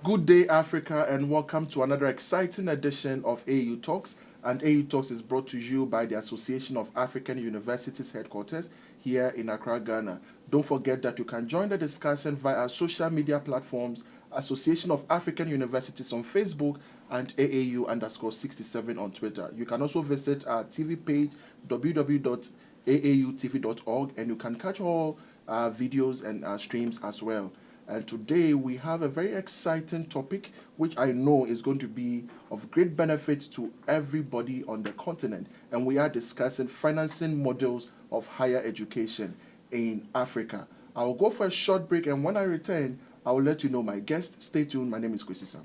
Good day, Africa, and welcome to another exciting edition of AAU Talks. And AAU Talks is brought to you by the Association of African Universities headquarters here in Accra, Ghana. Don't forget that you can join the discussion via our social media platforms, Association of African Universities on Facebook and AAU_67 on Twitter. You can also visit our TV page, www.aautv.org, and you can catch all our videos and our streams as well. And today we have a very exciting topic, which I know is going to be of great benefit to everybody on the continent. And we are discussing financing models of higher education in Africa. I'll go for a short break, and when I return, I will let you know my guest. Stay tuned. My name is Kwesi Sam.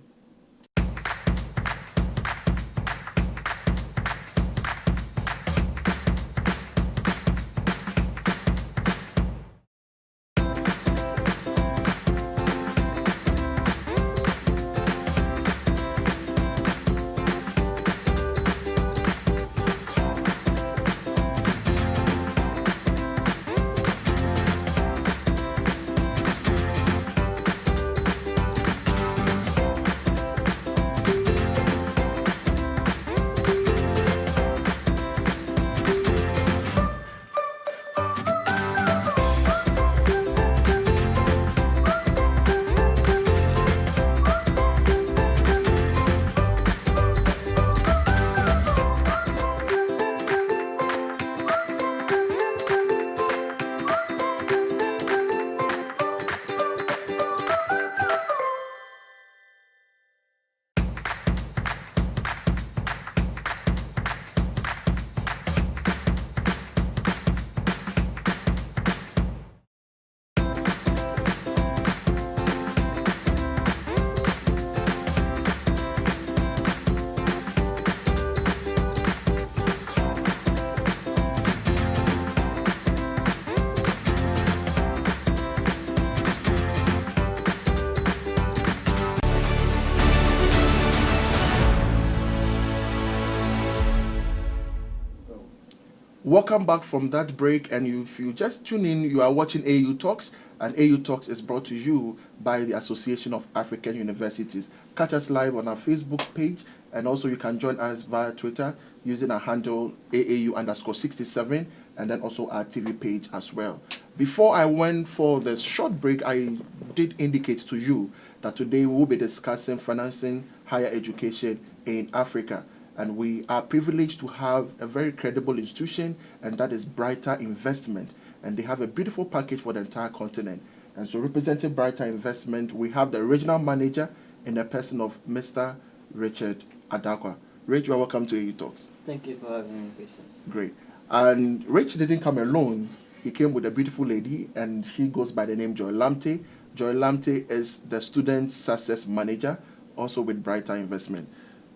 Welcome back from that break, and if you just tune in, you are watching AAU Talks, and AAU Talks is brought to you by the Association of African Universities. Catch us live on our Facebook page, and also you can join us via Twitter using our handle AAU_67, and then also our TV page as well. Before I went for the short break, I did indicate to you that today we will be discussing financing higher education in Africa. And we are privileged to have a very credible institution, and that is Brighter Investment. And they have a beautiful package for the entire continent. And so representing Brighter Investment, we have the regional manager in the person of Mr. Richard Adarkwa. Rich, you are welcome to AAU Talks. Thank you for having me, Kwesi. Great. And Rich didn't come alone. He came with a beautiful lady, and she goes by the name Joy Lamptey. Joy Lamptey is the Student Success Manager, also with Brighter Investment.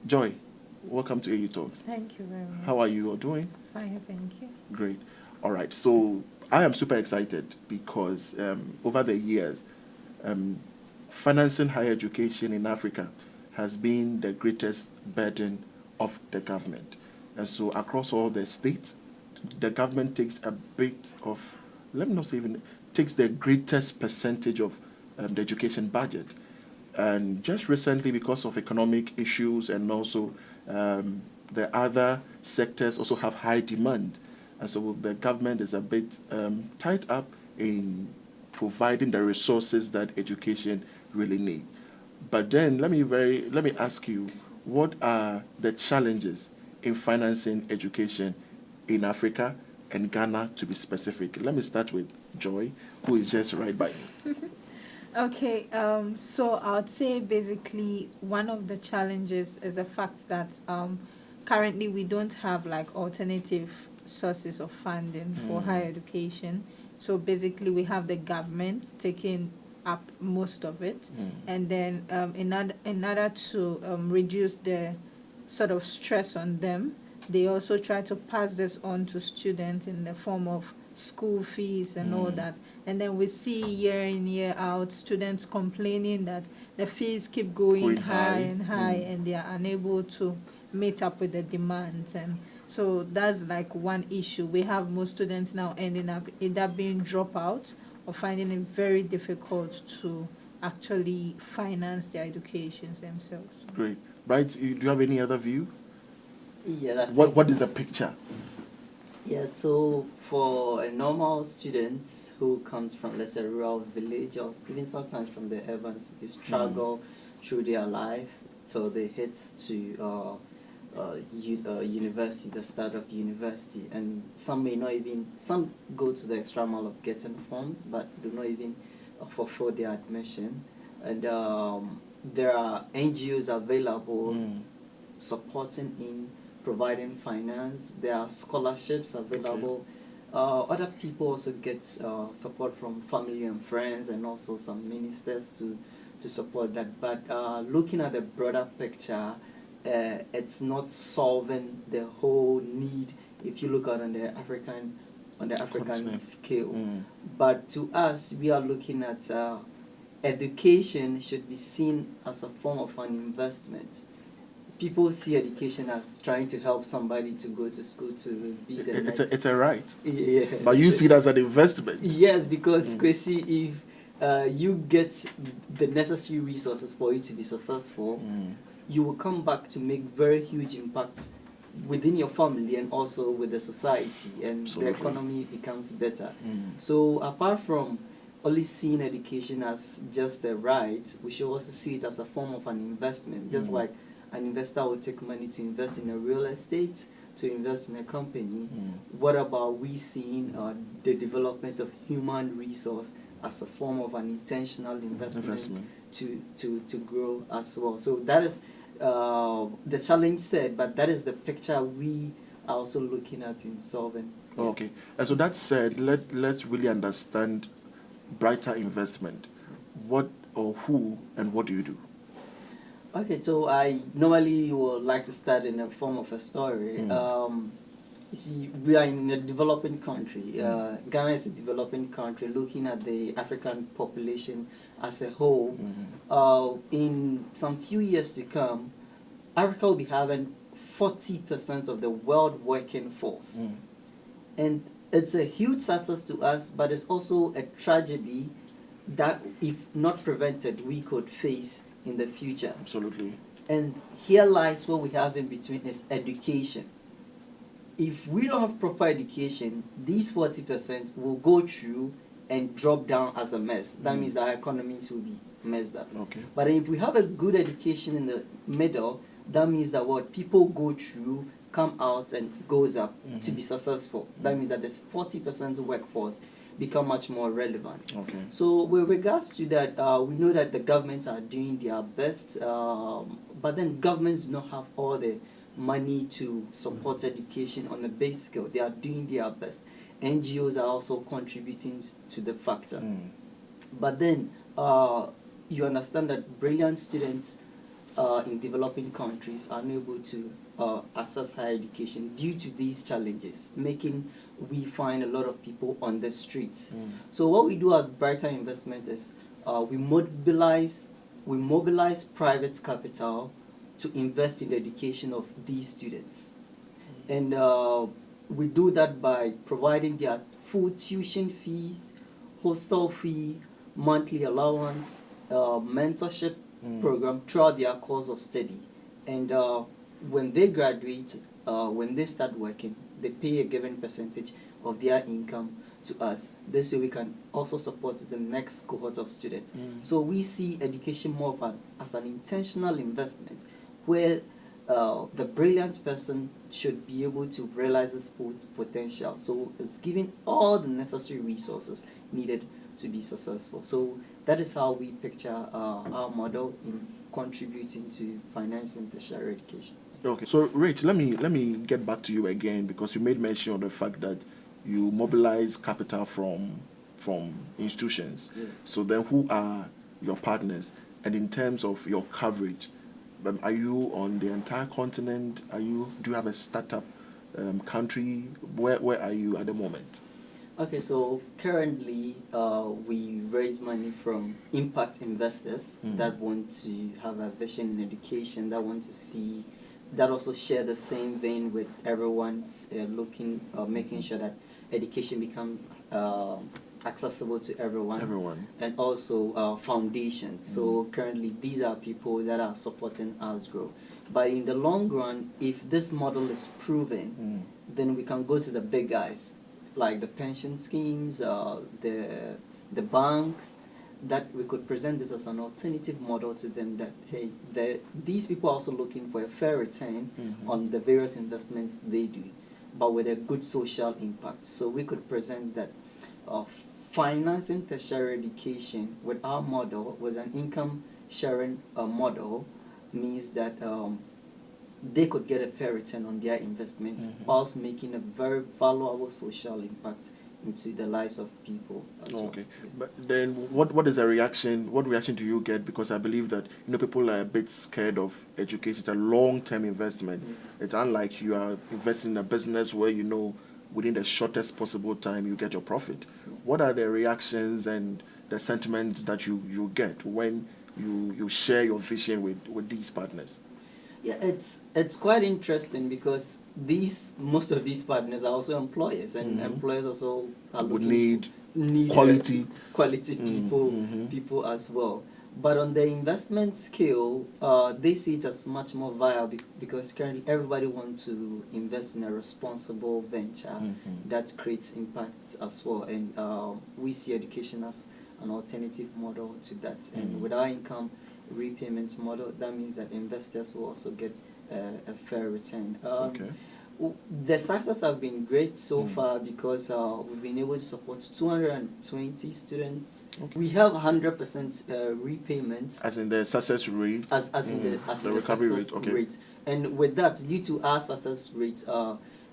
Joy, welcome to AAU Talks. Thank you very much. How are you all doing? Fine, thank you. Great. All right. So I am super excited because over the years, financing higher education in Africa has been the greatest burden of the government. And so across all the states, the government takes a bit of, let me not say even, takes the greatest percentage of the education budget. And just recently, because of economic issues and also the other sectors also have high demand. And so the government is a bit tied up in providing the resources that education really needs. But then let me ask you, what are the challenges in financing education in Africa and Ghana, to be specific? Let me start with Joy, who is just right by me. Okay, so I would say basically one of the challenges is the fact that currently we don't have like alternative sources of funding for higher education. So basically we have the government taking up most of it, and then in order to reduce the sort of stress on them, they also try to pass this on to students in the form of school fees and all that. And then we see year in, year out, students complaining that the fees keep going high and high, and they are unable to meet up with the demands. And so that's like one issue. We have most students now ending up either being dropouts or finding it very difficult to actually finance their educations themselves. Great. Right, do you have any other view? Yeah, What is the picture? Yeah, so for a normal student who comes from, let's say, a rural village, or even sometimes from the urban city, struggle through their life till they hit to university, the start of university, and some may not even, some go to the extra mile of getting forms, but do not even fulfill their admission, and there are NGOs available supporting in providing finance. There are scholarships available. Other people also get support from family and friends, and also some ministers to support that. But looking at the broader picture, it's not solving the whole need if you look at on the African Continent. scale. But to us, we are looking at education should be seen as a form of an investment. People see education as trying to help somebody to go to school to be the next. It's a right. Yeah. But you see it as an investment. Yes, because Kwesi, if you get the necessary resources for you to be successful, you will come back to make very huge impact within your family and also with the society, and Absolutely. the economy becomes better. So apart from only seeing education as just a right, we should also see it as a form of an investment, just like an investor will take money to invest in a real estate, to invest in a company. What about we seeing the development of human resource as a form of an intentional investment. To grow as well? So that is the challenge said, but that is the picture we are also looking at in solving. Okay. And so that said, let's really understand Brighter Investment. What or who and what do you do? Okay, so I normally would like to start in a form of a story. You see, we are in a developing country. Ghana is a developing country. Looking at the African population as a whole, in some few years to come, Africa will be having 40% of the world working force. And it's a huge success to us, but it's also a tragedy that, if not prevented, we could face in the future. Absolutely. And here lies what we have in between is education. If we don't have proper education, these 40% will go through and drop down as a mess. That means our economies will be messed up. Okay. But if we have a good education in the middle, that means that what people go through, come out and goes up to be successful. That means that this 40% workforce become much more relevant. Okay. So with regards to that, we know that the governments are doing their best, but then governments do not have all the money to support education on a big scale. They are doing their best. NGOs are also contributing to the factor. But then you understand that brilliant students in developing countries are unable to access higher education due to these challenges, making we find a lot of people on the streets. So what we do at Brighter Investment is we mobilize private capital to invest in the education of these students. And we do that by providing their full tuition fees, hostel fee, monthly allowance, mentorship program throughout their course of study. And when they graduate, when they start working, they pay a given percentage of their income to us. This way we can also support the next cohort of students. So we see education more of as an intentional investment, where the brilliant person should be able to realize his full potential. So it's giving all the necessary resources needed to be successful. So that is how we picture our model in contributing to financing tertiary education. Okay. So Rich, let me get back to you again, because you made mention of the fact that you mobilize capital from institutions. So then who are your partners? And in terms of your coverage, are you on the entire continent? Do you have a startup country? Where are you at the moment? Okay, so currently we raise money from impact investors that want to have a vision in education, that want to see, that also share the same vein with everyone, making sure that education becomes accessible to everyone. Everyone. And also foundations. So currently these are people that are supporting us grow. But in the long run, if this model is proven, then we can go to the big guys, like the pension schemes, the banks, that we could present this as an alternative model to them, that hey, these people are also looking for a fair return on the various investments they do, but with a good social impact. So we could present that financing tertiary education with our model, with an income sharing model, means that they could get a fair return on their investment whilst making a very valuable social impact into the lives of people as well. Okay, but then what is the reaction? What reaction do you get? Because I believe that people are a bit scared of education. It's a long-term investment. It's unlike you are investing in a business where within the shortest possible time you get your profit. What are the reactions and the sentiments that you get when you share your vision with these partners? Yeah, it's quite interesting because most of these partners are also employers, and employers also are Would looking need quality people as well. But on the investment scale, they see it as much more viable because currently everybody wants to invest in a responsible venture that creates impact as well. And we see education as an alternative model to that. And with our income repayment model, that means that investors will also get a fair return. The success have been great so far because we've been able to support 220 students. We have 100% repayments. As in the success rate? As in the recovery success rate. rate. And with that, due to our success rate,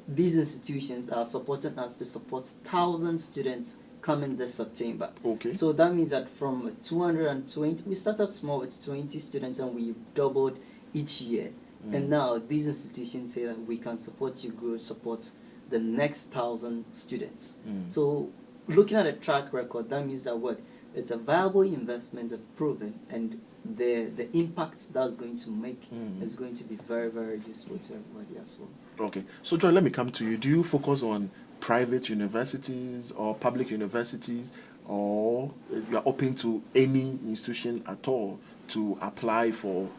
these institutions are supporting us to support 1,000 students coming this September. Okay. So that means that from 220, we started small with 20 students and we doubled each year. And now these institutions say that we can support you grow, support the next 1,000 students. So looking at a track record, that means that it's a viable investment of proven, and the impact that's going to make is going to be very, very useful to everybody as well. Okay. So Joy, let me come to you. Do you focus on private universities or public universities, or you are open to any institution at all to apply for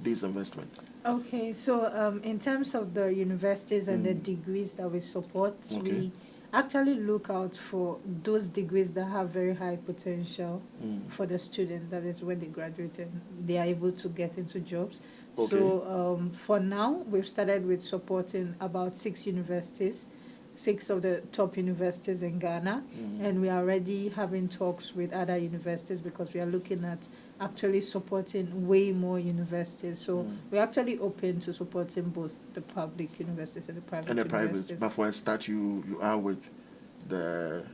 this investment? Okay, so in terms of the universities and the degrees that we support, we actually look out for those degrees that have very high potential for the student. That is when they graduate and they are able to get into jobs. Okay. So for now, we've started with supporting about 6 universities, 6 of the top universities in Ghana, and we are already having talks with other universities because we are looking at actually supporting way more universities. So we're actually open to supporting both the public universities and the private universities. But for a start, you are with the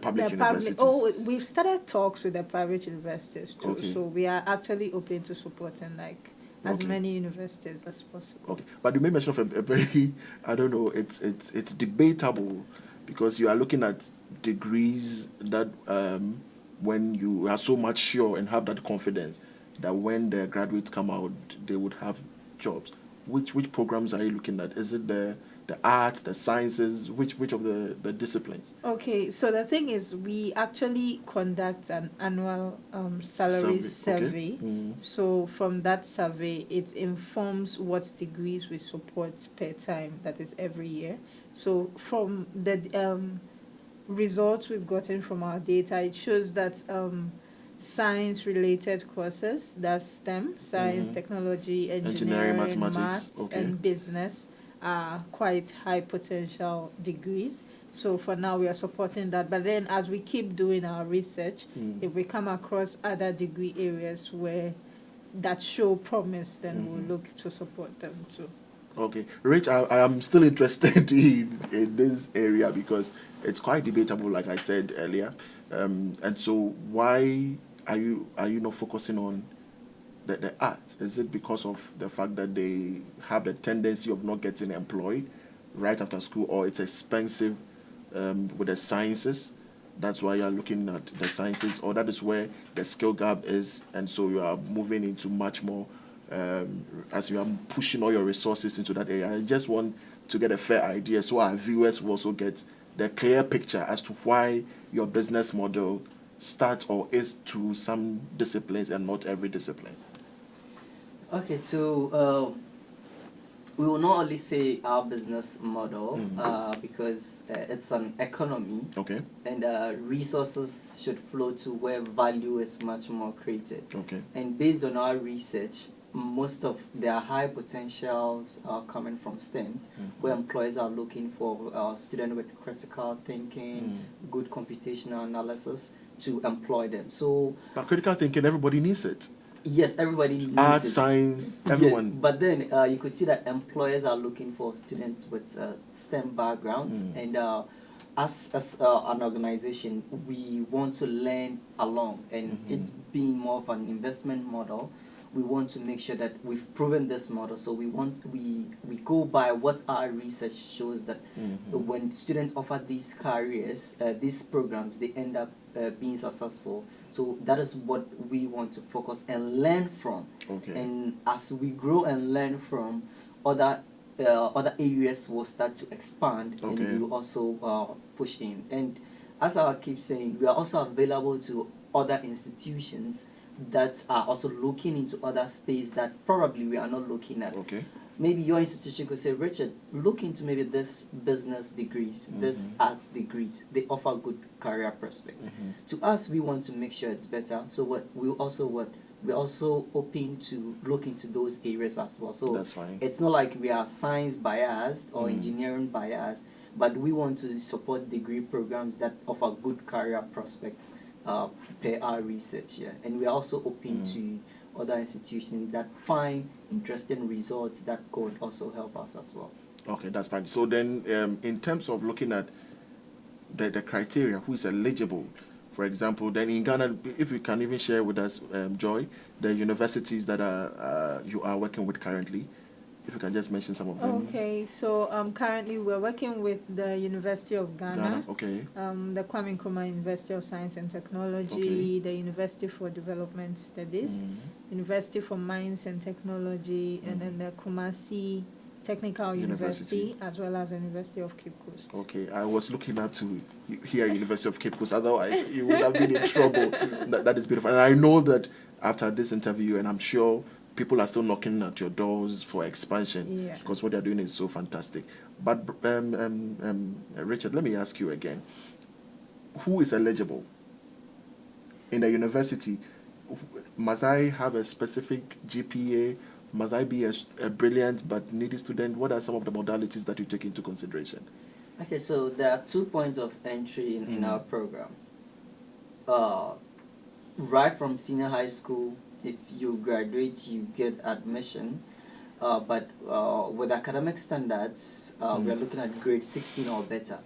public universities. We've started talks with the private universities too. Okay. So we are actually open to supporting as many universities as possible. Okay, but you made mention of a very, I don't know, it's debatable because you are looking at degrees that when you are so much sure and have that confidence that when the graduates come out, they would have jobs. Which programs are you looking at? Is it the arts, the sciences? Which of the disciplines? Okay, so the thing is, we actually conduct an annual salary survey. Okay. So from that survey, it informs what degrees we support per time, that is every year. So from the results we've gotten from our data, it shows that science-related courses, that's STEM, science, technology, engineering, maths, and business, are quite high potential degrees. So for now, we are supporting that. But then as we keep doing our research, if we come across other degree areas that show promise, then we'll look to support them too. Okay. Rich, I am still interested in this area because it's quite debatable, like I said earlier. And so why are you not focusing on the arts? Is it because of the fact that they have the tendency of not getting employed right after school, or it's expensive with the sciences? That's why you're looking at the sciences, or that is where the skill gap is, and so you are moving into much more as you are pushing all your resources into that area. I just want to get a fair idea so our viewers will also get the clear picture as to why your business model starts or is to some disciplines and not every discipline? Okay, so we will not only say our business model because it's an economy, Okay. and resources should flow to where value is much more created. Okay. And based on our research, most of their high potentials are coming from STEMs, where employers are looking for students with critical thinking, good computational analysis to employ them. So, But critical thinking, everybody needs it. yes, everybody needs Art, it. science, everyone. Yes, but then you could see that employers are looking for students with STEM backgrounds, and as an organization, we want to learn along, and it's being more of an investment model. We want to make sure that we've proven this model, so we go by what our research shows, that when students offer these careers, these programs, they end up being successful. So that is what we want to focus and learn from. Okay. And as we grow and learn from, other areas will start to expand, and we will also push in. And as I keep saying, we are also available to other institutions that are also looking into other space that probably we are not looking at. Okay. Maybe your institution could say, Richard, look into maybe this business degrees, this arts degrees. They offer good career prospects. To us, we want to make sure it's better. So we're also open to look into those areas as well. So that's fine. It's not like we are science biased or engineering biased, but we want to support degree programs that offer good career prospects per our research. Yeah, and we are also open to other institutions that find interesting results that could also help us as well. Okay, that's fine. So then, in terms of looking at the criteria, who is eligible, for example, then in Ghana, if you can even share with us, Joy, the universities that you are working with currently, if you can just mention some of them. Okay, so currently we're working with the University of Ghana, okay. The Kwame Nkrumah University of Science and Technology, the University for Development Studies, University for Mines and Technology, and then the Kumasi Technical University, as well as the University of Cape Coast. Okay, I was looking up to hear University of Cape Coast, otherwise you would have been in trouble. That is beautiful. And I know that after this interview, and I'm sure people are still knocking at your doors for expansion, because what they're doing is so fantastic. But Richard, let me ask you again. Who is eligible? In the university, must I have a specific GPA? Must I be a brilliant but needy student? What are some of the modalities that you take into consideration? Okay, so there are 2 points of entry in our program. Right from senior high school, if you graduate, you get admission. But with academic standards, we are looking at grade 16 or better.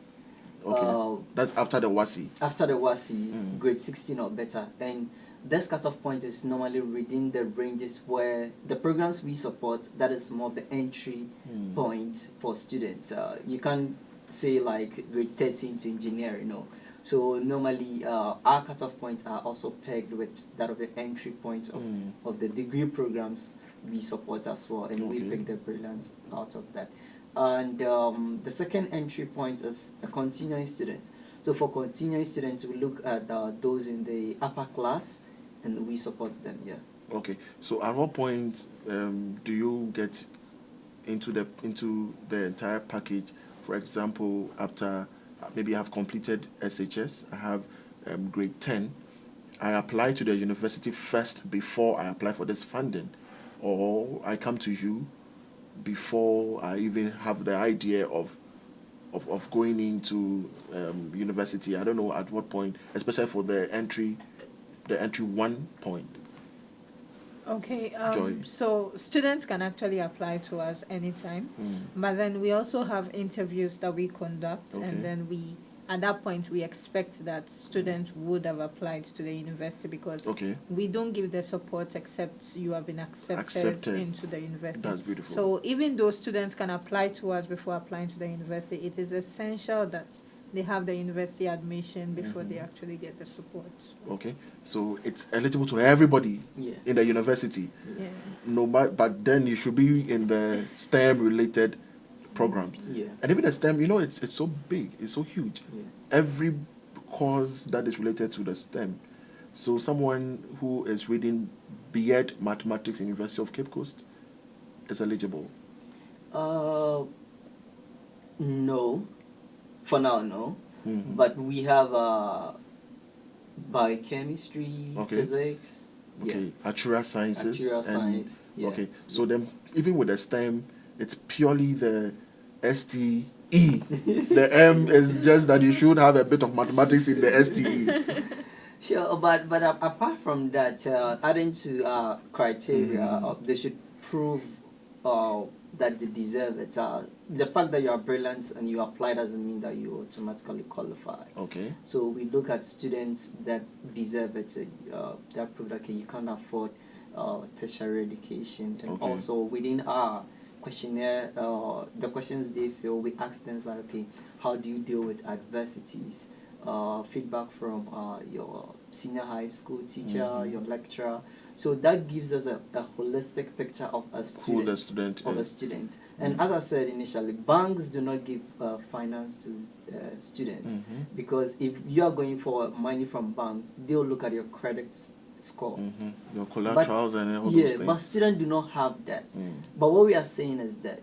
Okay, that's after the WASI. After the WASI, grade 16 or better. And this cutoff point is normally within the ranges where the programs we support, that is more of the entry point for students. You can't say like grade 13 to engineering, no. So normally our cutoff points are also pegged with that of the entry point of the degree programs we support as well, and we pick the brilliance out of that. And the second entry point is a continuing student. So for continuing students, we look at those in the upper class, and we support them. Yeah. Okay. So at what point do you get into the entire package? For example, after maybe I have completed SHS, I have grade 10, I apply to the university first before I apply for this funding, or I come to you before I even have the idea of going into university. I don't know at what point, especially for the entry 1 point. Okay, Joy. so students can actually apply to us anytime, but then we also have interviews that we conduct, and then at that point we expect that students would have applied to the university, because we don't give the support except you have been accepted into the university. That's beautiful. So even though students can apply to us before applying to the university, it is essential that they have the university admission before they actually get the support. Okay, so it's eligible to everybody in the university. Yeah. No, but then you should be in the STEM related programs. Yeah. And even the STEM, you know, it's so big, it's so huge. Yeah. Every course that is related to the STEM. So someone who is reading B.Ed Mathematics, University of Cape Coast, is eligible. No, for now, no. Mhm. But we have biochemistry, Okay. physics, Okay, Actuarial Sciences. Actuarial and- science, yeah. Okay, so then even with the STEM, it's purely the STE. The M is just that you should have a bit of mathematics in the STE. Sure, but apart from that, adding to criteria, they should prove that they deserve it. The fact that you are brilliant and you apply doesn't mean that you automatically qualify. Okay. So we look at students that deserve it, that prove that okay, you can't afford tertiary education, and Okay. also within our questionnaire, the questions they fill, we ask things like, okay, how do you deal with adversities? Feedback from your senior high school teacher, your lecturer. So that gives us a holistic picture of a student. Who the student Of a is. student. And as I said initially, banks do not give finance to students, because if you are going for money from bank, they'll look at your credit score. Your collaterals and all those Yeah, things. but students do not have that. But what we are saying is that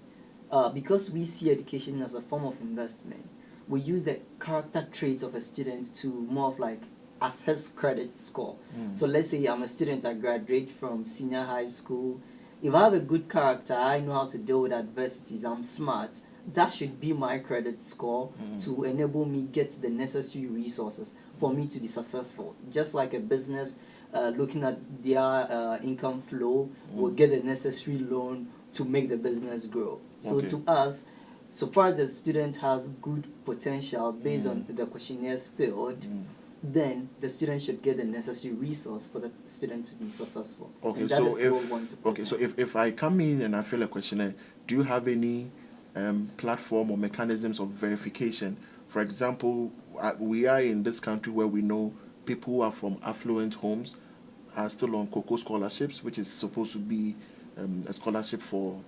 because we see education as a form of investment, we use the character traits of a student to more of like as his credit score. So let's say I'm a student, I graduate from senior high school. If I have a good character, I know how to deal with adversities, I'm smart, that should be my credit score to enable me get the necessary resources for me to be successful. Just like a business looking at their income flow will get the necessary loan to make the business grow. So Okay. to us, so far as the student has good potential based on the questionnaires filled, then the student should get the necessary resource for the student to be successful. Okay, And that so is what we want to present. if I come in and I fill a questionnaire, do you have any platform or mechanisms of verification? For example, we are in this country where we know people who are from affluent homes are still on COCO scholarships, which is supposed to be a scholarship for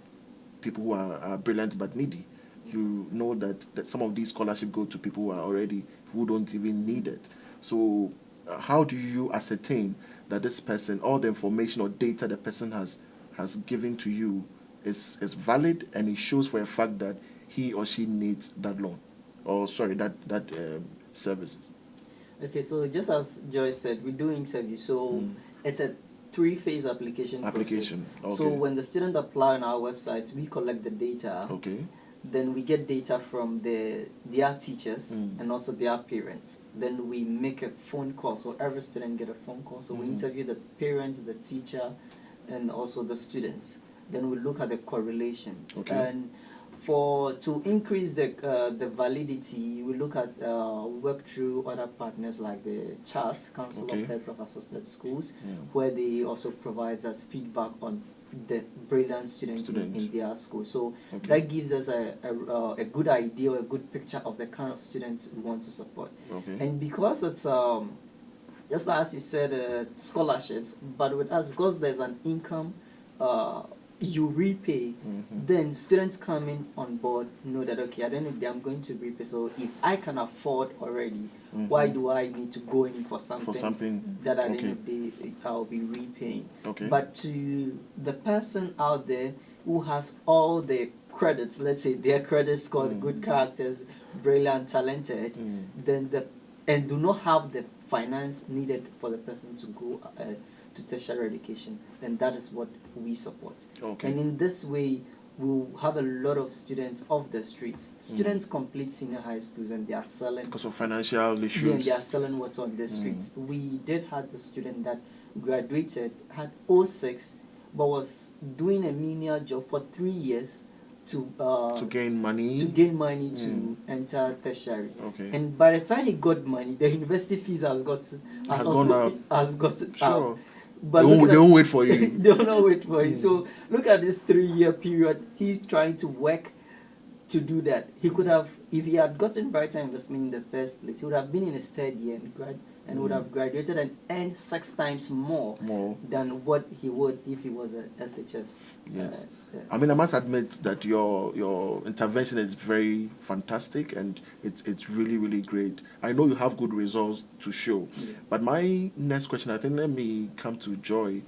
people who are brilliant but needy. You know that some of these scholarships go to people who don't even need it. So how do you ascertain that this person, all the information or data the person has given to you is valid, and it shows for a fact that he or she needs that loan, or sorry, that services? Okay, so just as Joyce said, we do interview. So it's a 3-phase application process. Okay. So when the students apply on our website, we collect the data. Okay. Then we get data from their teachers and also their parents. Then we make a phone call. So every student get a phone call. So we interview the parents, the teacher, and also the students. Then we look at the correlation. Okay. And to increase the validity, we look at work through other partners like the CHAS, Council of Heads of Assisted Schools, where they also provide us feedback on the brilliant students. In their school. So that gives us a good idea, or a good picture of the kind of students we want to support. Okay. And because it's just as you said, scholarships, but with us, because there's an income you repay, then students coming on board know that okay, at the end of the day I'm going to repay. So if I can afford already, why do I need to go in for something that at the end of the day I'll be repaying? Okay. But to the person out there who has all the credits, let's say their credits score, good characters, brilliant, talented, then and do not have the finance needed for the person to go to tertiary education, then that is what we support. Okay. And in this way, we'll have a lot of students off the streets. Students complete senior high schools and they are selling. Because of financial issues. Yeah, they are selling what's on the streets. We did have a student that graduated, had 06, but was doing a menial job for 3 years to gain money. To enter tertiary. Okay. And by the time he got money, the university fees has gone up. Sure. But they won't wait for you. They will not wait for you. So look at this 3-year period. He's trying to work to do that. He could have, if he had gotten Brighter Investment in the first place, he would have been in his third year and and would have graduated and earned 6 times more than what he would if he was a SHS. Yes. I mean, I must admit that your intervention is very fantastic, and it's really, really great. I know you have good results to show. Yeah. But my next question, I think, let me come to Joy.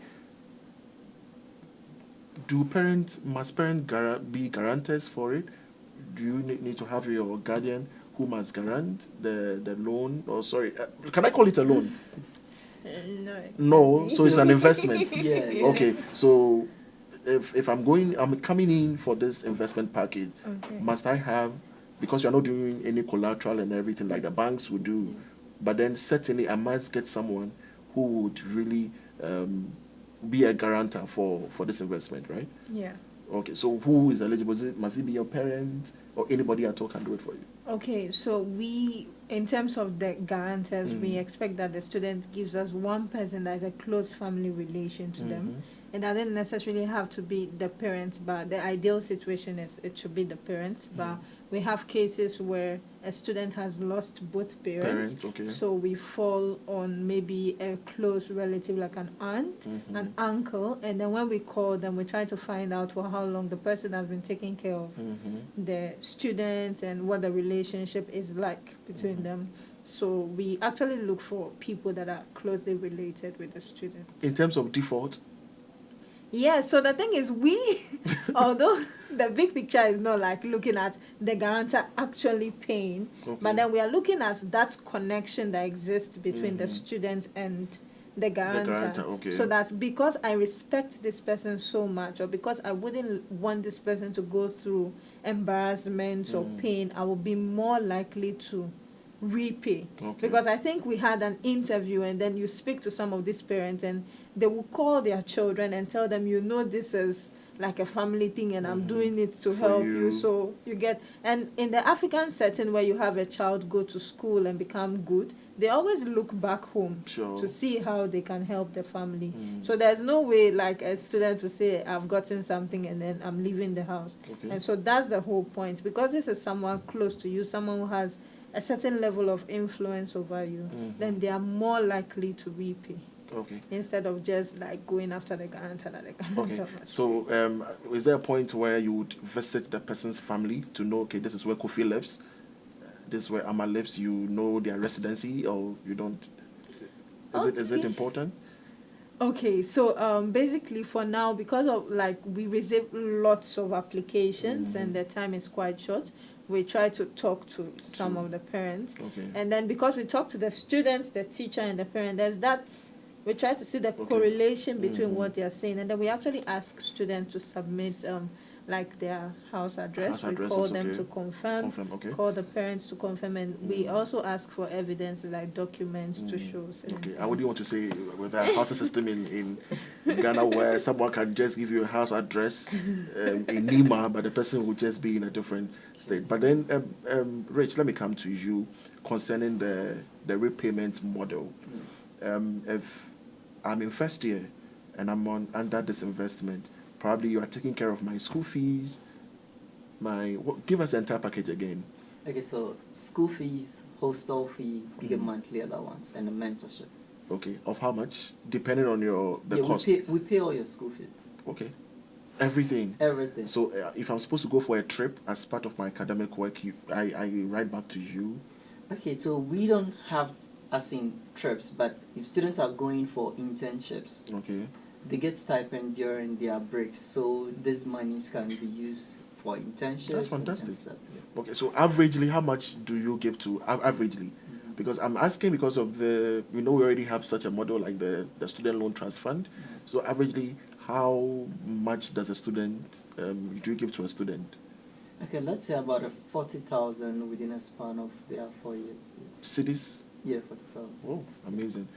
Must parents be guarantors for it? Do you need to have your guardian who must guarant the loan? Or sorry, can I call it a loan? No. No, so it's an investment. Yeah. Okay, so if I'm coming in for this investment package, must I have, because you're not doing any collateral and everything like the banks would do, but then certainly I must get someone who would really be a guarantor for this investment, right? Yeah. Okay, so who is eligible? Must it be your parent or anybody at all can do it for you? Okay, so we, in terms of the guarantors, we expect that the student gives us one person that is a close family relation to them. It doesn't necessarily have to be the parents, but the ideal situation is it should be the parents. But we have cases where a student has lost both parents. Okay. So we fall on maybe a close relative like an aunt, an uncle, and then when we call them, we try to find out for how long the person has been taking care of the students and what the relationship is like between them. So we actually look for people that are closely related with the student. In terms of default? Yeah, so the thing is, although the big picture is not like looking at the guarantor actually paying, but then we are looking at that connection that exists between the student and the guarantor. So that because I respect this person so much, or because I wouldn't want this person to go through embarrassment or pain, I will be more likely to repay. Because I think we had an interview, and then you speak to some of these parents and they will call their children and tell them, this is like a family thing and I'm doing it to help you. So you get, and in the African setting where you have a child go to school and become good, they always look back home to see how they can help the family. So there's no way like a student to say, I've gotten something and then I'm leaving the house. And so that's the whole point, because this is someone close to you, someone who has a certain level of influence over you, then they are more likely to repay. Instead of just like going after the guarantor that the guarantor must. So is there a point where you would visit the person's family to know, okay, this is where Kofi lives, this is where Amma lives, you know their residency, or you don't? Is it important? Okay, so basically for now, because of like we receive lots of applications and the time is quite short, we try to talk to some of the parents. And then because we talk to the students, the teacher and the parent, we try to see the correlation between what they are saying, and then we actually ask students to submit like their house address. We call them to confirm, call the parents to confirm, and we also ask for evidence like documents to show. I wouldn't want to say with a housing system in Ghana where someone can just give you a house address in Nima, but the person will just be in a different state. But then, Rich, let me come to you concerning the repayment model. If I'm in first year and I'm under this investment, probably you are taking care of my school fees, give us the entire package again. Okay, so school fees, hostel fee, you get monthly allowance, and a mentorship. Okay, of how much? Depending on the cost. We pay all your school fees. Okay. Everything. So if I'm supposed to go for a trip as part of my academic work, I write back to you. Okay, so we don't have as in trips, but if students are going for internships, they get stipend during their breaks, so these monies can be used for internships. That's fantastic. And stuff, Okay, so averagely, how much do you give to averagely? Because I'm asking because of we already have such a model like the student loan trust fund. So averagely, how much does a student do you give to a student? Okay, let's say about 40,000 within a span of their 4 years. Cities? Yeah, 40,000. Oh, amazing.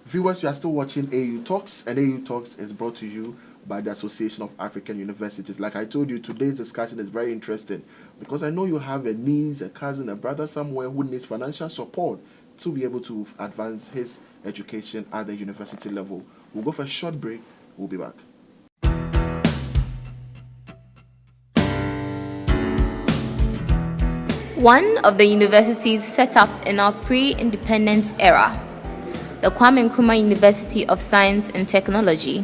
Viewers, you are still watching AAU Talks, and AAU Talks is brought to you by the Association of African Universities. Like I told you, today's discussion is very interesting because I know you have a niece, a cousin, a brother somewhere who needs financial support to be able to advance his education at the university level. We'll go for a short break. We'll be back. One of the universities set up in our pre-independence era, the Kwame Nkrumah University of Science and Technology.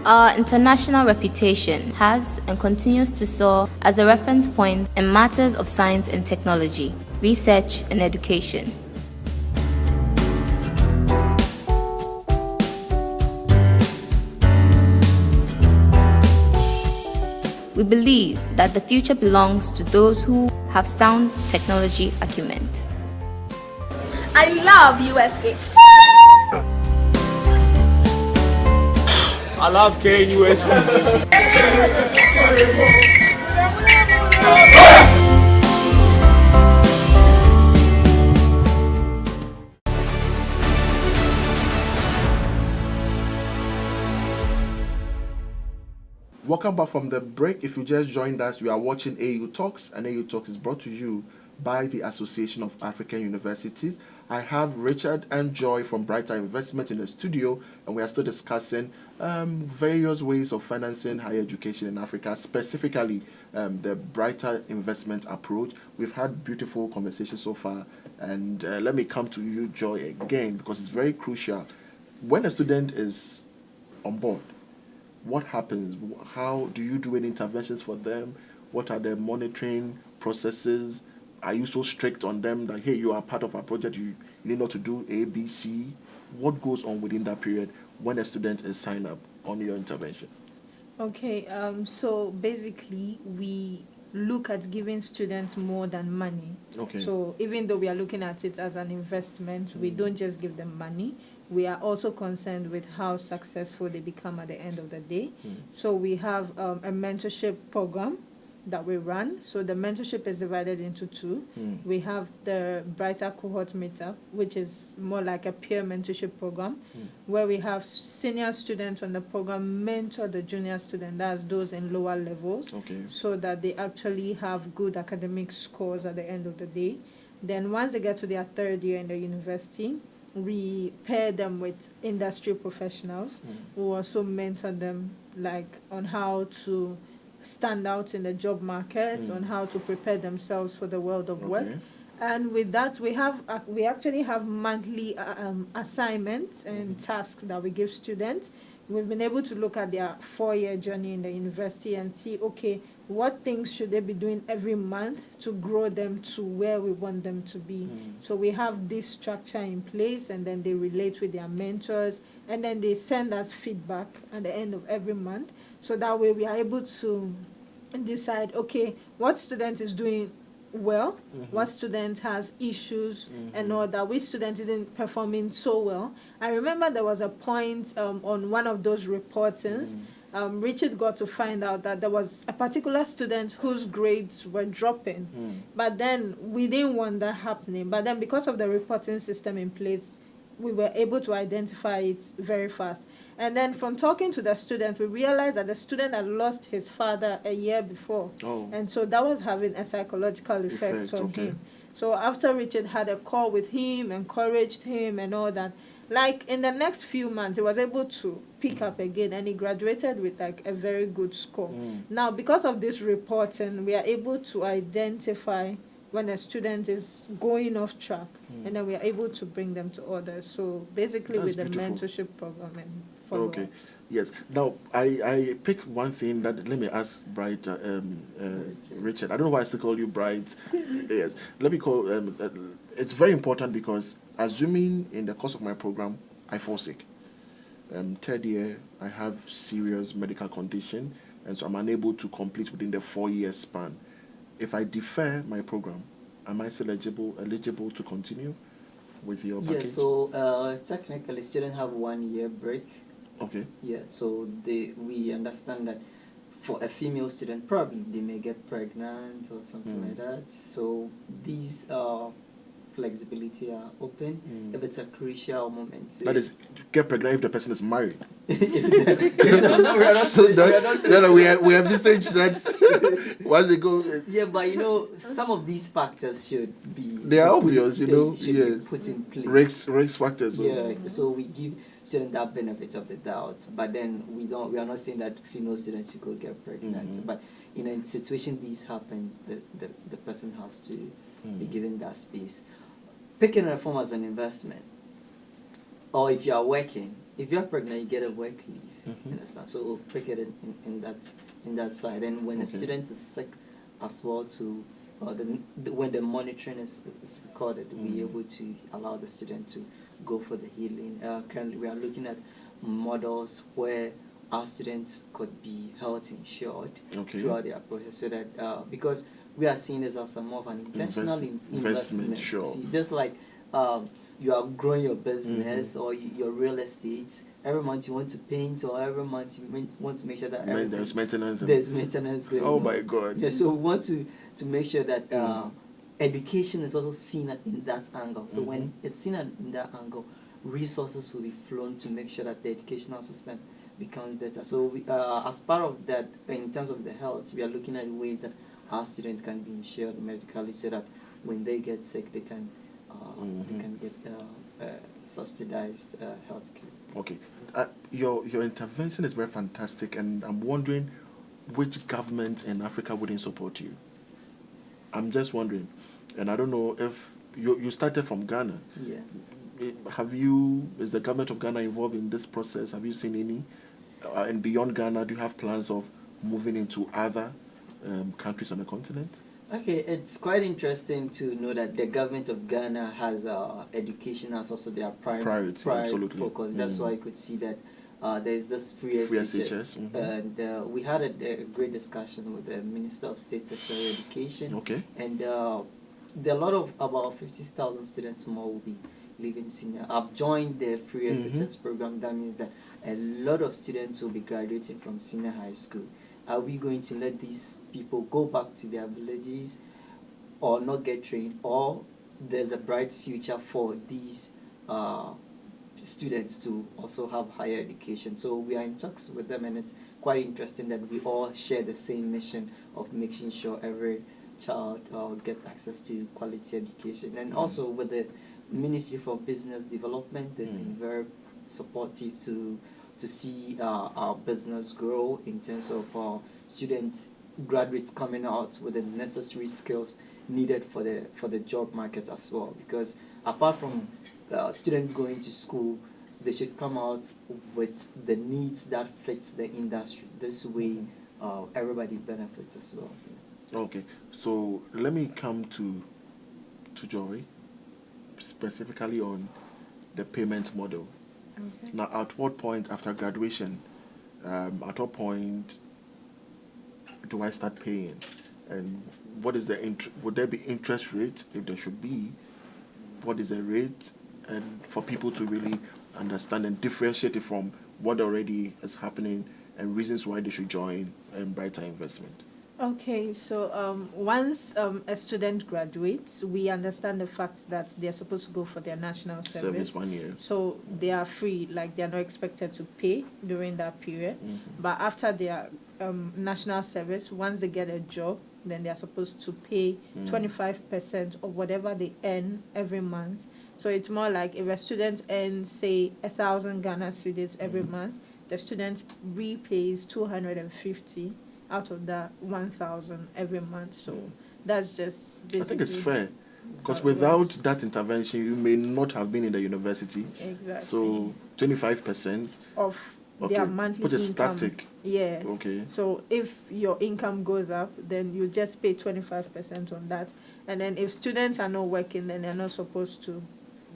Our international reputation has and continues to soar as a reference point in matters of science and technology, research and education. We believe that the future belongs to those who have sound technology acumen. I love USD. I love KNUST. Welcome back from the break. If you just joined us, we are watching AAU Talks, and AAU Talks is brought to you by the Association of African Universities. I have Richard and Joy from Brighter Investment in the studio, and we are still discussing various ways of financing higher education in Africa, specifically the Brighter Investment approach. We've had beautiful conversations so far, and let me come to you, Joy, again, because it's very crucial. When a student is on board, what happens? How do you do any interventions for them? What are the monitoring processes? Are you so strict on them that, hey, you are part of our project, you need not to do A, B, C? What goes on within that period when a student is signed up on your intervention? Okay, so basically we look at giving students more than money. Okay. So even though we are looking at it as an investment, we don't just give them money. We are also concerned with how successful they become at the end of the day. So we have a mentorship program that we run. So the mentorship is divided into two. We have the Brighter Cohort Meetup, which is more like a peer mentorship program, where we have senior students on the program mentor the junior student, that's those in lower levels, so that they actually have good academic scores at the end of the day. Then once they get to their third year in the university, we pair them with industry professionals who also mentor them like on how to stand out in the job market, on how to prepare themselves for the world of work. And with that, we actually have monthly assignments and tasks that we give students. We've been able to look at their 4-year journey in the university and see, okay, what things should they be doing every month to grow them to where we want them to be. So we have this structure in place, and then they relate with their mentors, and then they send us feedback at the end of every month. So that way we are able to decide, okay, what student is doing well, what student has issues, and all that, which student isn't performing so well. I remember there was a point on one of those reportings, Richard got to find out that there was a particular student whose grades were dropping. But then we didn't want that happening. But then because of the reporting system in place, we were able to identify it very fast. And then from talking to the student, we realized that the student had lost his father a year before. And so that was having a psychological effect on him. So after Richard had a call with him, encouraged him and all that, like in the next few months, he was able to pick up again, and he graduated with like a very good score. Now, because of this reporting, we are able to identify when a student is going off track, and then we are able to bring them to others. So basically with the mentorship program and follow-ups. Okay, yes. Now, I picked one thing that, let me ask Bright, Richard. I don't know why I still call you Bright. Yes, let me call, it's very important because assuming in the course of my program, I fall sick. Third year, I have serious medical condition, and so I'm unable to complete within the 4-year span. If I defer my program, am I still eligible to continue with your package? Yeah, so technically students have 1-year break. Okay. Yeah, so we understand that for a female student, probably they may get pregnant or something like that. So these flexibility are open if it's a crucial moment. So that is, get pregnant if the person is married. we envisage that once they go. Yeah, but you know, some of these factors should be. They are obvious, you know. Should be put in place. Risk factors. Yeah, so we give students that benefit of the doubt, but then we are not saying that female students should go get pregnant. But in a situation these happen, the person has to be given that space. Picking a form as an investment, or if you are working, if you are pregnant, you get a work leave. You understand? So we'll pick it in that side. And when a student is sick as well, to when the monitoring is recorded, we're able to allow the student to go for the healing. Currently, we are looking at models where our students could be health insured throughout their process, so that because we are seeing this as a more of an intentional investment. Sure. See, just like you are growing your business or your real estate, every month you want to paint, or every month you want to make sure that there's maintenance. There's maintenance going oh on. my God. Yeah, so we want to make sure that education is also seen in that angle. So when it's seen in that angle, resources will be flown to make sure that the educational system becomes better. So we, as part of that, in terms of the health, we are looking at a way that our students can be insured medically, so that when they get sick, they can get subsidized health care. Okay. Your intervention is very fantastic, and I'm wondering which government in Africa wouldn't support you. I'm just wondering, and I don't know if you started from Ghana. Yeah. Is the government of Ghana involved in this process? Have you seen any? And beyond Ghana, do you have plans of moving into other countries on the continent? Okay, it's quite interesting to know that the government of Ghana has education as also their priority focus. That's why you could see that there's this free SHS. And we had a great discussion with the Minister of State Tertiary Education. Okay. And there are a lot of about 50,000 students more will be leaving senior. I've joined the free SHS program. That means that a lot of students will be graduating from senior high school. Are we going to let these people go back to their villages or not get trained, or there's a bright future for these students to also have higher education? So we are in talks with them, and it's quite interesting that we all share the same mission of making sure every child gets access to quality education. And also with the Ministry for Business Development, they've been very supportive to see our business grow in terms of students, graduates coming out with the necessary skills needed for the job market as well. Because apart from students going to school, they should come out with the needs that fits the industry. This way, everybody benefits as well. Okay, so let me come to Joy, specifically on the payment model. Okay. Now, at what point after graduation, at what point do I start paying? And what is would there be interest rate, if there should be? What is the rate? And for people to really understand and differentiate it from what already is happening and reasons why they should join Brighter Investment. Okay, so once a student graduates, we understand the fact that they're supposed to go for their national service. 1 year. So they are free, like they're not expected to pay during that period. But after their national service, once they get a job, then they're supposed to pay 25% of whatever they earn every month. So it's more like if a student earns, say, 1,000 Ghana cedis every month, the student repays 250 out of that 1,000 every month. So that's just basically, I think it's fair, because without that intervention, you may not have been in the university. Exactly. So 25% of their monthly put a income. static. Yeah. Okay. So if your income goes up, then you just pay 25% on that. And then if students are not working, then they're not supposed to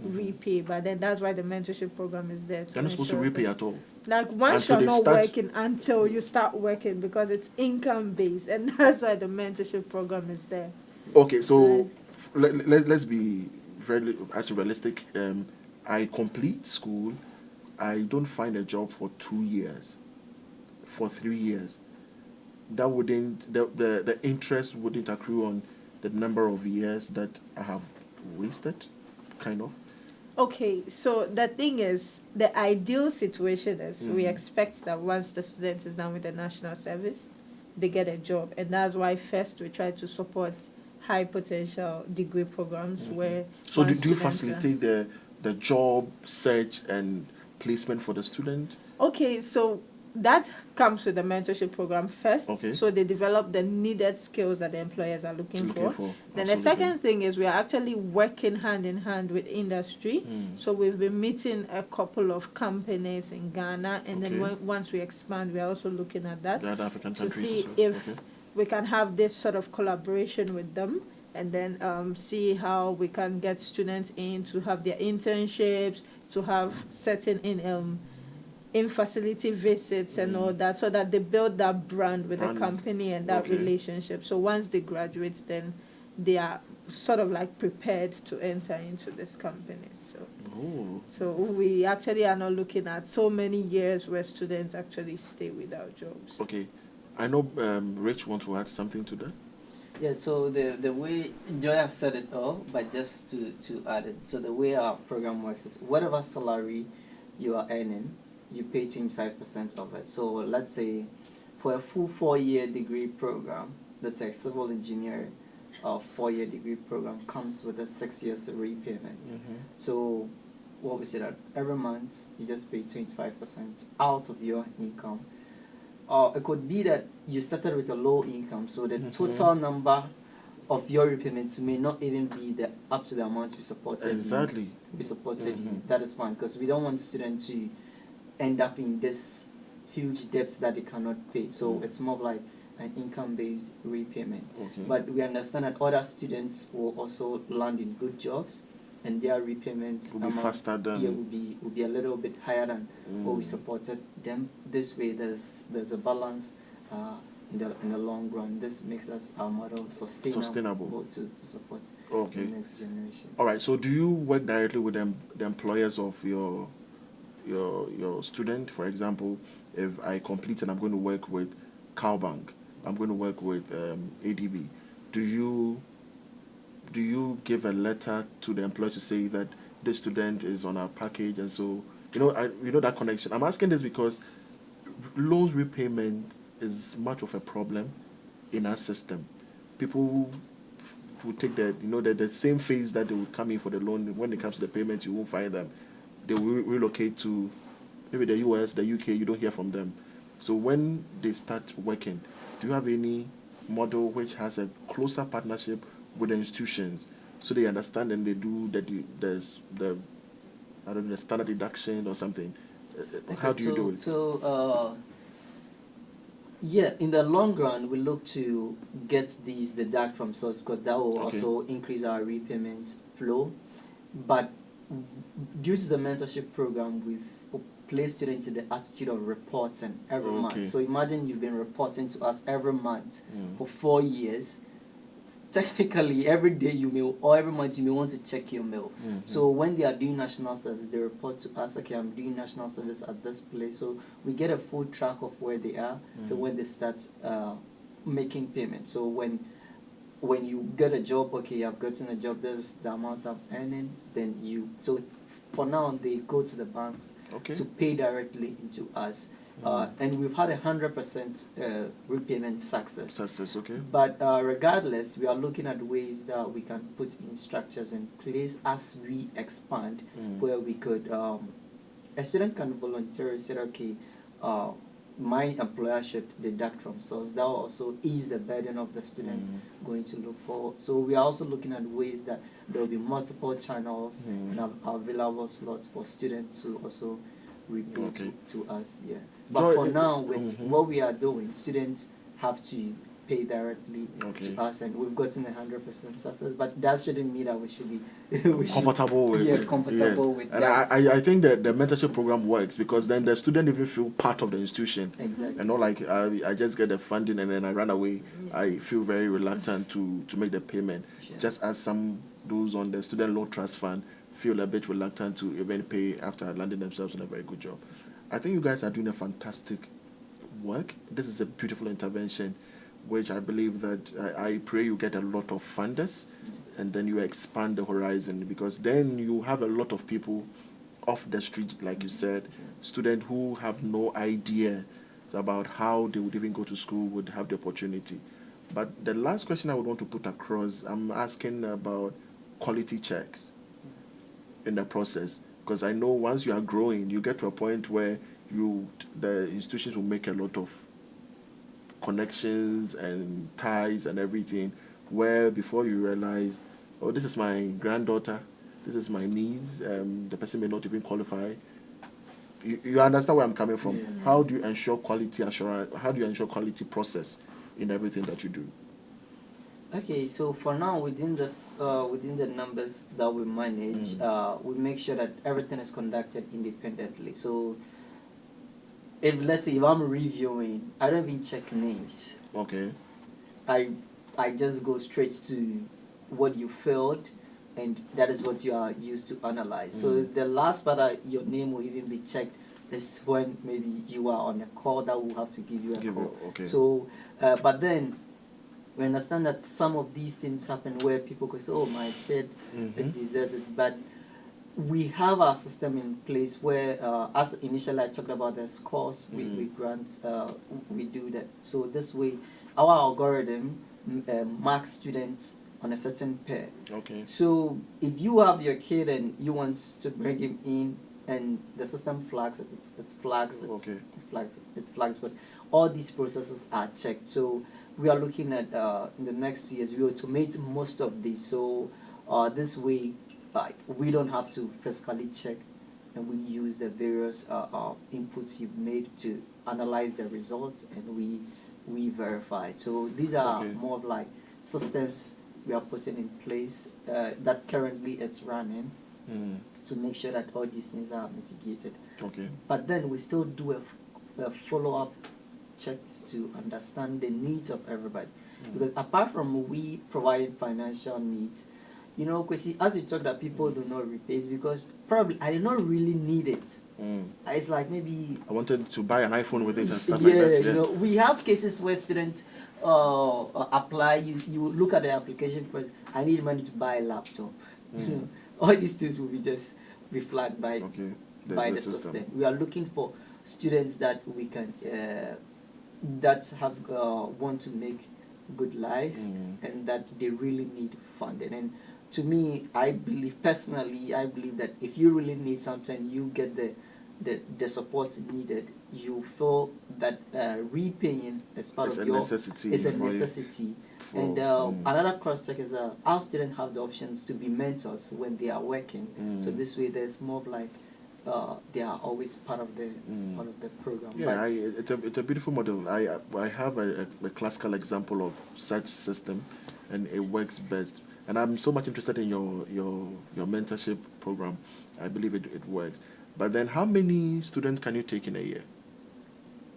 repay. But then that's why the mentorship program is there. They're not supposed to repay at all. Like once Until you're they not start working until you start working, because it's income based, and that's why the mentorship program is there. Okay, so let's be very realistic. I complete school, I don't find a job for 2 years, for 3 years. That wouldn't the interest wouldn't accrue on the number of years that I have wasted, kind of. Okay, so the thing is, the ideal situation is we expect that once the student is done with the national service, they get a job. And that's why first we try to support high potential degree programs where... So do you facilitate the job search and placement for the student? Okay, so that comes with the mentorship program first. Okay. So they develop the needed skills that the employers are looking for. Then the Absolutely. second thing is we are actually working hand in hand with industry. So we've been meeting a couple of companies in Ghana, and then Okay. once we expand, we are also looking at that The other African to countries see as well. if Okay. we can have this sort of collaboration with them, and then see how we can get students in to have their internships, to have certain in facility visits and all that, so that they build that brand with the company and that Okay. relationship. So once they graduate, then they are sort of like prepared to enter into this company. So we actually are not looking at so many years where students actually stay without jobs. Okay. I know Rich wants to add something to that. Yeah, so the way Joy has said it all, but just to add it, so the way our program works is whatever salary you are earning, you pay 25% of it. So let's say for a full 4-year degree program, that's a civil engineer 4-year degree program comes with a 6 years repayment. So what we say that every month you just pay 25% out of your income. It could be that you started with a low income, so the total number of your repayments may not even be up to the amount to be supported. Exactly. That is fine, because we don't want students to end up in this huge debts that they cannot pay. So it's more like an income-based repayment. Okay. But we understand that other students will also land in good jobs, and their repayment Will be faster than will be a little bit higher than what we supported them. This way, there's a balance in the long run. This makes us our model sustainable. To support the next generation. All right. So do you work directly with the employers of your student? For example, if I complete and I'm going to work with Cowbank, I'm going to work with ADB. Do you give a letter to the employer to say that this student is on our package, and so that connection? I'm asking this because loans repayment is much of a problem in our system. People who take the same phase that they would come in for the loan. When it comes to the payment, you won't find them. They will relocate to maybe the US, the UK. You don't hear from them. So when they start working, do you have any model which has a closer partnership with the institutions, so they understand and they do there's the standard deduction or something? How do you do it? So in the long run, we look to get these deduct from source, because that will also increase our repayment flow. But due to the mentorship program, we've placed students in the attitude of reporting every month. So imagine you've been reporting to us every month for 4 years. Technically, every day or every month you may want to check your mail. So when they are doing national service, they report to us, okay, I'm doing national service at this place. So we get a full track of where they are to when they start making payments. So when you get a job, okay, I've gotten a job, there's the amount I'm earning, then so for now they go to the banks to pay directly into us. And we've had 100% repayment success. But regardless, we are looking at ways that we can put in structures in place as we expand, where we could, a student can voluntarily say, okay, my employer should deduct from source. That will also ease the burden of the students going to look for. So we are also looking at ways that there will be multiple channels and available slots for students to also repay to us. But for now, with what we are doing, students have to pay directly to us, and we've gotten 100% success. But that shouldn't mean that we should be comfortable with. Comfortable with and that. I think that the mentorship program works because then the student even feel part of the institution. Exactly. And not like I just get the funding and then I run away. I feel very reluctant to make the payment. Just as some those on the student loan trust fund feel a bit reluctant to even pay after landing themselves in a very good job. I think you guys are doing a fantastic work. This is a beautiful intervention, which I believe that I pray you get a lot of funders, and then you expand the horizon, because then you have a lot of people off the street, like you said, students who have no idea about how they would even go to school would have the opportunity. But the last question I would want to put across, I'm asking about quality checks in the process. Because I know once you are growing, you get to a point where the institutions will make a lot of connections and ties and everything, where before you realize, oh, this is my granddaughter, this is my niece, the person may not even qualify. You understand where I'm coming from? Yeah. How do you ensure quality assurance? How do you ensure quality process in everything that you do? Okay, so for now, within the numbers that we manage, we make sure that everything is conducted independently. So, let's say if I'm reviewing, I don't even check names. Okay. I just go straight to what you filled, and that is what you are used to analyze. So the last part that your name will even be checked is when maybe you are on a call that will have to give you a call. Okay. So, but then we understand that some of these things happen where people could say, oh, my kid deserted, but we have our system in place where, as initially I talked about the scores, we grant, we do that. So this way, our algorithm marks students on a certain pair. Okay. So if you have your kid and you want to bring him in, and the system flags it, it flags it, Okay. it flags, but all these processes are checked. So we are looking at in the next 2 years we automate most of this. So this way, we don't have to physically check, and we use the various inputs you've made to analyze the results, and we verify. So these are more of like systems we are putting in place that currently it's running to make sure that all these things are mitigated. Okay. But then we still do a follow-up checks to understand the needs of everybody. Because apart from we providing financial needs, you know, Kwesi, as you talk that people do not repay, it's because probably I did not really need it. It's like maybe I wanted to buy an iPhone with it and stuff like that. you know, we have cases where students apply. You look at the application first. I need money to buy a laptop. You know, all these things will be flagged by the system. We are looking for students that we can that have want to make good life and that they really need funding. And to me, I believe personally, that if you really need something, you get the support needed. You feel that repaying as part It's of a your necessity. is a necessity. And another cross check is our students have the options to be mentors when they are working. So this way, there's more of like they are always part of the program. Yeah, it's a beautiful model. I have a classical example of such system, and it works best. And I'm so much interested in your mentorship program. I believe it works. But then, how many students can you take in a year?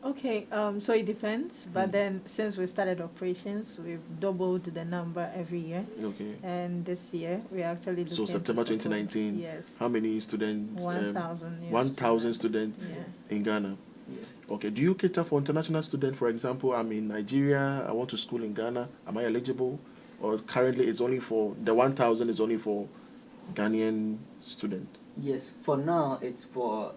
Okay, so it depends, but then since we started operations, we've doubled the number every year. Okay. And this year, we're actually looking So September to support, 2019, yes, how many students? 1,000. 1,000 students Yeah. in Ghana. Yeah. Okay. Do you cater for international students? For example, I'm in Nigeria, I want to school in Ghana. Am I eligible? Or currently it's only for, the 1,000 is only for Ghanaian students? Yes, for now it's for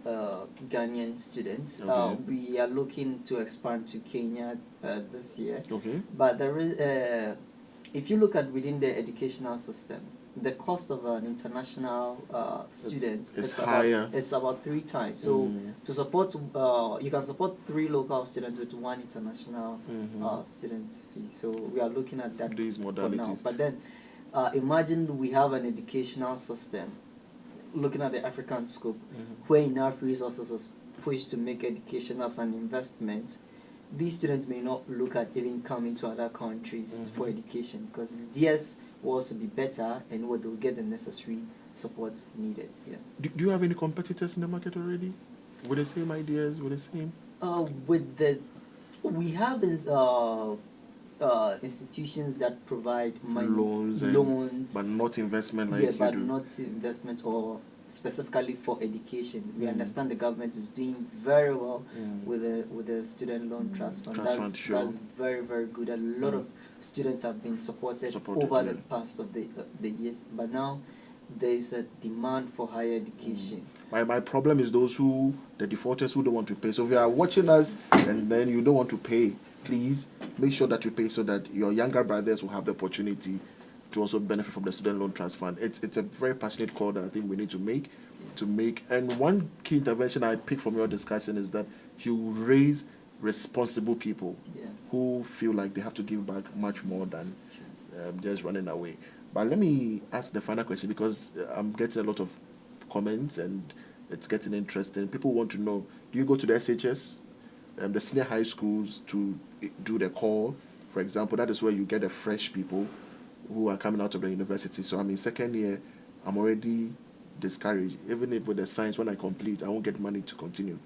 Ghanaian students. Okay. We are looking to expand to Kenya this year. Okay. But there is, if you look at within the educational system, the cost of an international student it's higher. It's about 3 times. So to support, you can support 3 local students with 1 international student fee. So we are looking at that. These for modalities. now. But then, imagine we have an educational system. Looking at the African scope, where enough resources is pushed to make education as an investment, these students may not look at even coming to other countries for education, because theirs will also be better and they'll get the necessary support needed. Yeah. Do you have any competitors in the market already? With the same ideas, with the same? We have this institutions that provide money, loans, but not investment like you do. but not investment or specifically for education. We understand the government is doing very well with the student loan trust fund. That's very, very good. A lot of students have been supported over the past of the years, but now there is a demand for higher education. My problem is the defaulters who don't want to pay. So if you are watching us and then you don't want to pay, please make sure that you pay so that your younger brothers will have the opportunity to also benefit from the student loan trust fund. It's a very passionate call that I think we need to make. to make. And one key intervention I pick from your discussion is that you raise responsible people who feel like they have to give back much more than just running away. But let me ask the final question, because I'm getting a lot of comments and it's getting interesting. People want to know, do you go to the SHS, the senior high schools, to do the call? For example, that is where you get the fresh people who are coming out of the university. So I'm in second year, I'm already discouraged. Even if with the science, when I complete, I won't get money to continue.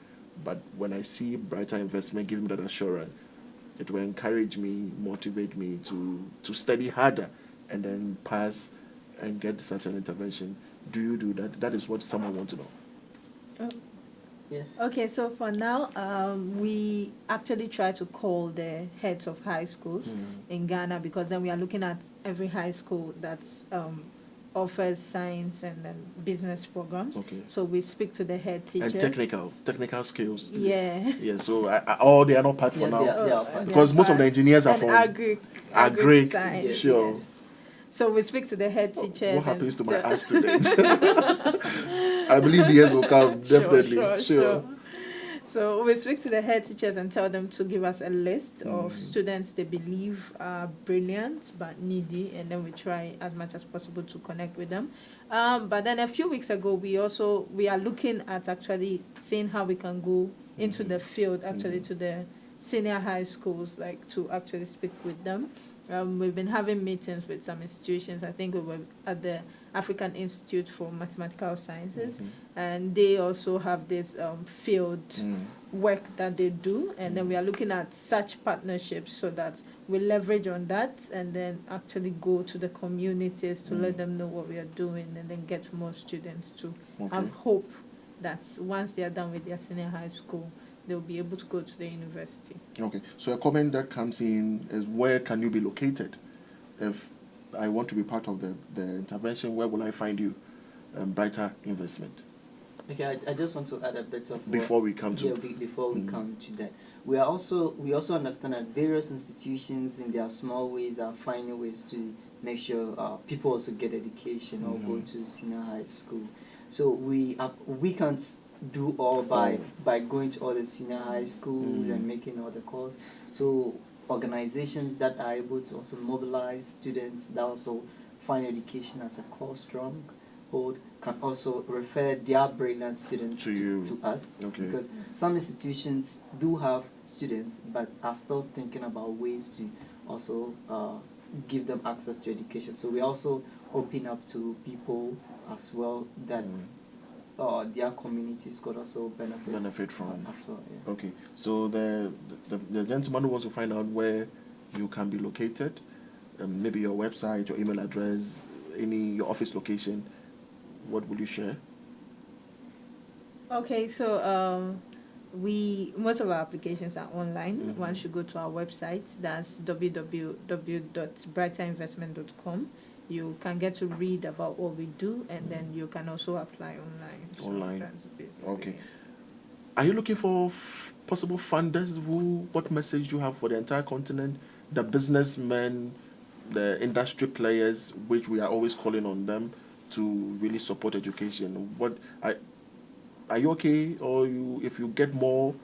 But when I see Brighter Investment give me that assurance, it will encourage me, motivate me to study harder and then pass and get such an intervention. Do you do that? That is what someone wants to know. Oh. Yeah. Okay, so for now, we actually try to call the heads of high schools in Ghana, because then we are looking at every high school that's offers science and then business programs. Okay. So we speak to the head teachers. And technical skills. Yeah. Yeah. So they are not part for now, They are part. because most of the engineers are and from agri science. Yes. Sure. Yes. So we speak to the head teachers. What happens to my art students? I believe the years will come, definitely. Sure. So we speak to the head teachers and tell them to give us a list of students they believe are brilliant but needy, and then we try as much as possible to connect with them. But then a few weeks ago, we are looking at actually seeing how we can go into the field, actually to the senior high schools, like to actually speak with them. We've been having meetings with some institutions. I think we were at the African Institute for Mathematical Sciences, and they also have this field work that they do, and then we are looking at such partnerships so that we leverage on that and then actually go to the communities to let them know what we are doing, and then get more students to have hope that once they are done with their senior high school, they'll be able to go to the university. Okay, so a comment that comes in is, where can you be located? If I want to be part of the intervention, where will I find you? Brighter Investment. Okay, I just want to add a bit of before we come to before we come to that. We also understand that various institutions in their small ways are finding ways to make sure people also get education or go to senior high school. So we can't do all by going to all the senior high schools and making all the calls. So organizations that are able to also mobilize students that also find education as a core stronghold can also refer their brilliant students to us. Okay. Because some institutions do have students but are still thinking about ways to also give them access to education. So we also open up to people as well that their communities could also benefit from as well. Yeah. Okay, so the gentleman who wants to find out where you can be located, maybe your website, your email address, your office location, what will you share? Okay, so most of our applications are online. One should go to our website. That's www.brighterinvestment.com. You can get to read about what we do, and then you can also apply online. Okay. Are you looking for possible funders? What message do you have for the entire continent? The businessmen, the industry players, which we are always calling on them to really support education. Are you okay, or if you get more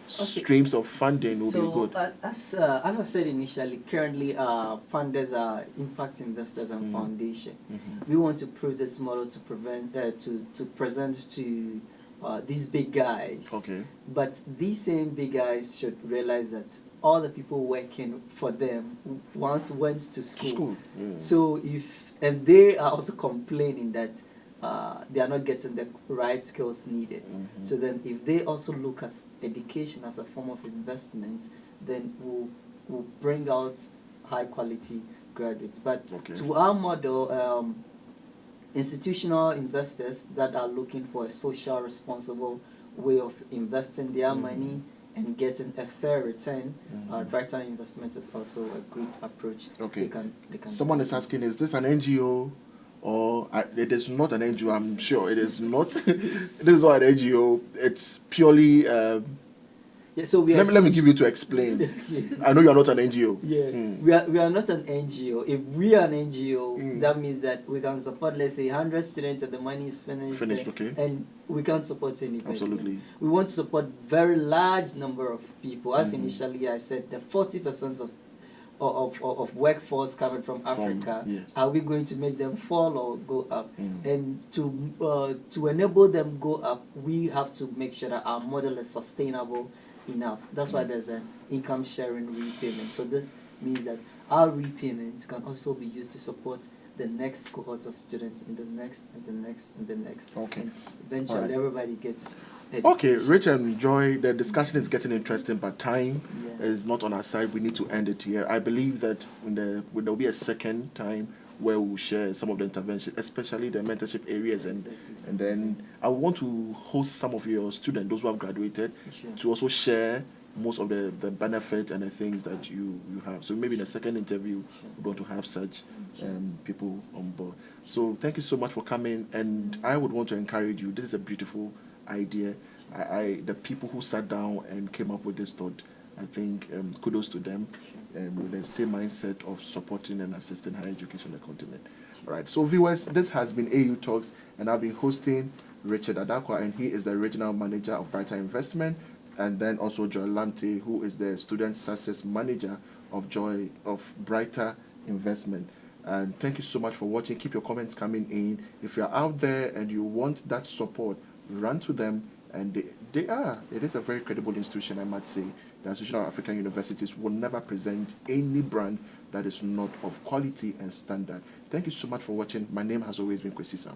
streams of funding will be good? As I said initially, currently funders are impact investors and foundation. We want to prove this model to present to these big guys. Okay. But these same big guys should realize that all the people working for them once went to school. So and they are also complaining that they are not getting the right skills needed. So then if they also look at education as a form of investment, then we'll bring out high quality graduates. But to our model, institutional investors that are looking for a social responsible way of investing their money and getting a fair return, Brighter Investment is also a good approach. Okay. They can Someone is asking, is this an NGO? Or it is not an NGO, I'm sure. It is not. It is not an NGO. It's purely... Yeah, so we are Let me give you to explain. I know you are not an NGO. Yeah, we are not an NGO. If we are an NGO, that means that we can support, let's say, 100 students and the money is finished Okay. and we can't support anybody. Absolutely. We want to support very large number of people. As initially I said, the 40% of workforce coming from Africa, yes. are we going to make them fall or go up? And to enable them go up, we have to make sure that our model is sustainable enough. That's why there's an income sharing repayment. So this means that our repayments can also be used to support the next cohort of students and the next and the next and the next. Okay. And eventually everybody gets Okay, Rich and Joy, the discussion is getting interesting, but time is not on our side. We need to end it here. I believe that there will be a second time where we'll share some of the interventions, especially the mentorship areas, and then I want to host some of your students, those who have graduated, to also share most of the benefits and the things that you have. So maybe in the second interview, we're going to have such people on board. So thank you so much for coming, and I would want to encourage you. This is a beautiful idea. The people who sat down and came up with this thought, I think kudos to them, with the same mindset of supporting and assisting higher education on the continent. All right, so viewers, this has been AAU Talks, and I've been hosting Richard Adarkwa, and he is the regional manager of Brighter Investment, and then also Joy Lamptey, who is the student success manager of Brighter Investment. And thank you so much for watching. Keep your comments coming in. If you're out there and you want that support, run to them, and it is a very credible institution, I must say. The Association of African Universities will never present any brand that is not of quality and standard. Thank you so much for watching. My name has always been Kwesi Sam.